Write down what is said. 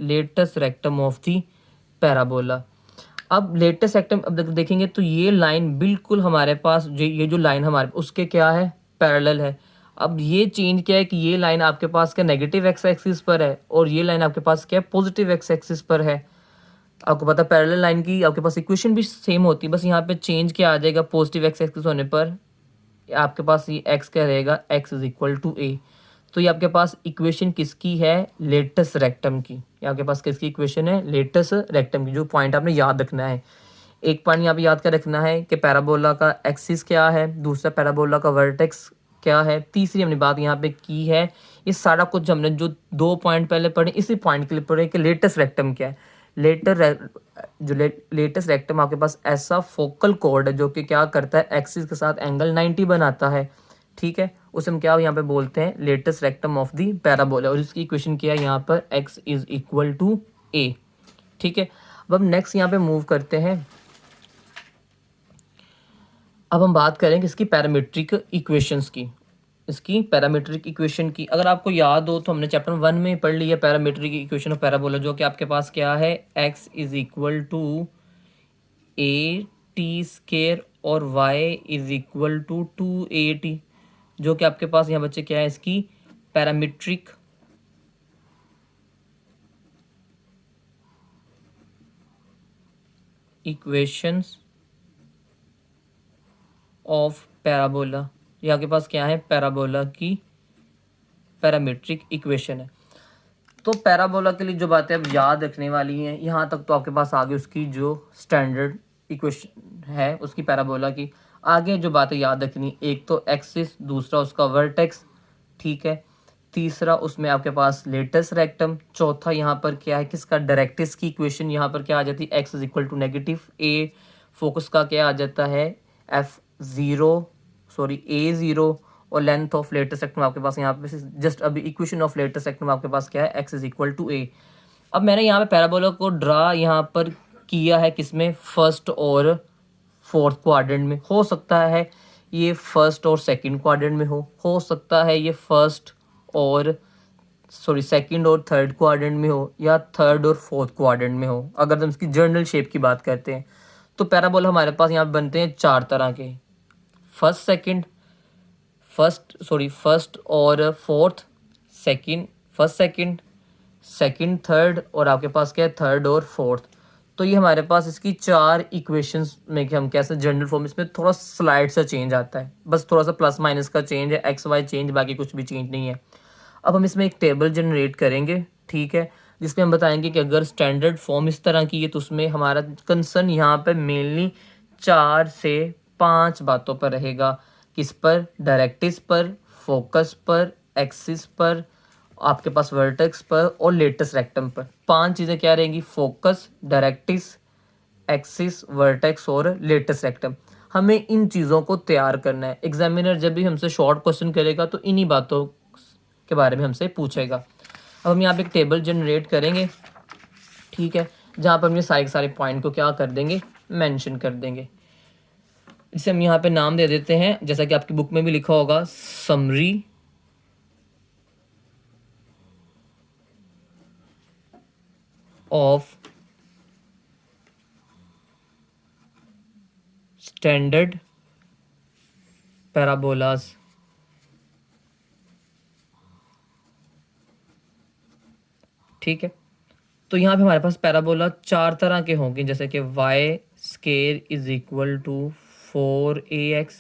Latus rectum of the parabola. अब latus rectum अब देखेंगे तो ये लाइन बिल्कुल हमारे पास ये जो लाइन हमारे उसके क्या है, पैरेलल है। अब ये चेंज क्या है कि ये लाइन आपके पास क्या नेगेटिव एक्स एक्सिस पर है और ये लाइन आपके पास क्या पॉजिटिव एक्स एक्सिस पर है। आपको पता है पैरेलल लाइन की आपके पास इक्वेशन भी सेम होती है, बस यहाँ पे चेंज क्या आ जाएगा, पॉजिटिव एक्स एक्सिस होने पर आपके पास ये एक्स क्या रहेगा, एक्स इज इक्वल टू ए। तो ये आपके पास इक्वेशन किसकी है, लेटस रेक्टम की। ये आपके पास किसकी इक्वेशन है, लेटस रेक्टम की। जो पॉइंट आपने याद रखना है, एक पॉइंट यहाँ पे याद कर रखना है कि पैराबोला का एक्सिस क्या है, दूसरा पैराबोला का वर्टेक्स क्या है, तीसरी हमने बात यहाँ पे की है। ये सारा कुछ हमने जो 2 पॉइंट पहले पढ़े इसी पॉइंट के लिए पढ़े कि लेटेस्ट रेक्टम क्या है। लेटेस्ट रेक्टम आपके पास ऐसा फोकल कॉर्ड है जो कि क्या करता है, एक्सिस के साथ एंगल 90 बनाता है। ठीक है, उसे हम क्या यहाँ पे बोलते हैं, latus rectum of the parabola. और इसकी इक्वेशन क्या है यहाँ पर, x is equal to a। ठीक है, अब हम नेक्स्ट यहाँ पे मूव करते हैं। अब हम बात करेंगे इसकी पैरामीट्रिक इक्वेशंस की, इसकी पैरामीट्रिक इक्वेशन की। अगर आपको याद हो तो हमने चैप्टर 1 में पढ़ ली है पैरामीट्रिक इक्वेशन ऑफ पैराबोला, जो कि आपके पास क्या है, x is equal to a t square और y is equal to 2at, जो कि आपके पास यहाँ बच्चे क्या है, इसकी पैरामीट्रिक इक्वेशंस ऑफ पैराबोला। ये आपके पास क्या है, पैराबोला की पैरामीट्रिक इक्वेशन है। तो पैराबोला के लिए जो बातें अब याद रखने वाली हैं, यहाँ तक तो आपके पास आगे उसकी जो स्टैंडर्ड इक्वेशन है उसकी पैराबोला की, आगे जो बातें याद रखनी, एक तो एक्सिस, दूसरा उसका वर्टेक्स, ठीक है, तीसरा उसमें आपके पास लेटस रेक्टम, चौथा यहाँ पर क्या है, किसका डायरेक्ट्रिक्स की इक्वेशन यहाँ पर क्या आ जाती है, x is equal to negative a, focus का क्या आ जाता है, a0 और लेंथ ऑफ लेटेस्ट सेक्टम आपके पास यहाँ पे जस्ट अभी इक्वेशन ऑफ लेटेस्ट सेक्टम आपके पास क्या है, x is equal to a। अब मैंने यहाँ पे पैराबोला को ड्रा यहाँ पर किया है किसमें, फर्स्ट और फोर्थ क्वाड्रेंट में। हो सकता है ये फर्स्ट और सेकंड क्वाड्रेंट में हो सकता है ये फर्स्ट और सेकंड और थर्ड क्वाड्रेंट में हो, या थर्ड और फोर्थ क्वाड्रेंट में हो। अगर हम इसकी जर्नल शेप की बात करते हैं तो पैराबोला हमारे पास यहाँ बनते हैं 4 तरह के, फर्स्ट और फोर्थ, सेकंड थर्ड, और आपके पास क्या है, थर्ड और फोर्थ। तो ये हमारे पास इसकी 4 इक्वेशंस में कि हम कैसे जनरल फॉर्म, इसमें थोड़ा स्लाइड सा चेंज आता है, बस थोड़ा सा प्लस माइनस का चेंज है, एक्स वाई चेंज, बाकी कुछ भी चेंज नहीं है। अब हम इसमें एक टेबल जनरेट करेंगे, ठीक है, जिसमें हम बताएंगे कि अगर स्टैंडर्ड फॉर्म इस तरह की है तो उसमें हमारा कंसर्न यहाँ पर मेनली 4 से 5 बातों पर रहेगा। किस पर, डायरेक्ट्रिक्स पर, फोकस पर, एक्सिस पर, आपके पास वर्टेक्स पर और लेटेस्ट रेक्टम पर। 5 चीज़ें क्या रहेंगी, फोकस, डायरेक्ट्रिक्स, एक्सिस, वर्टेक्स और लेटेस्ट रेक्टम। हमें इन चीज़ों को तैयार करना है। एग्जामिनर जब भी हमसे शॉर्ट क्वेश्चन करेगा तो इन्हीं बातों के बारे में हमसे पूछेगा। अब हम यहाँ पे एक टेबल जनरेट करेंगे, ठीक है, जहाँ पर हम ये सारे पॉइंट को क्या कर देंगे, मेंशन कर देंगे। जिसे हम यहाँ पे नाम दे देते हैं, जैसा कि आपकी बुक में भी लिखा होगा, समरी ऑफ स्टैंडर्ड पैराबोलास। ठीक है, तो यहाँ पे हमारे पास पैराबोला 4 तरह के होंगे, जैसे कि y square is equal to 4ax,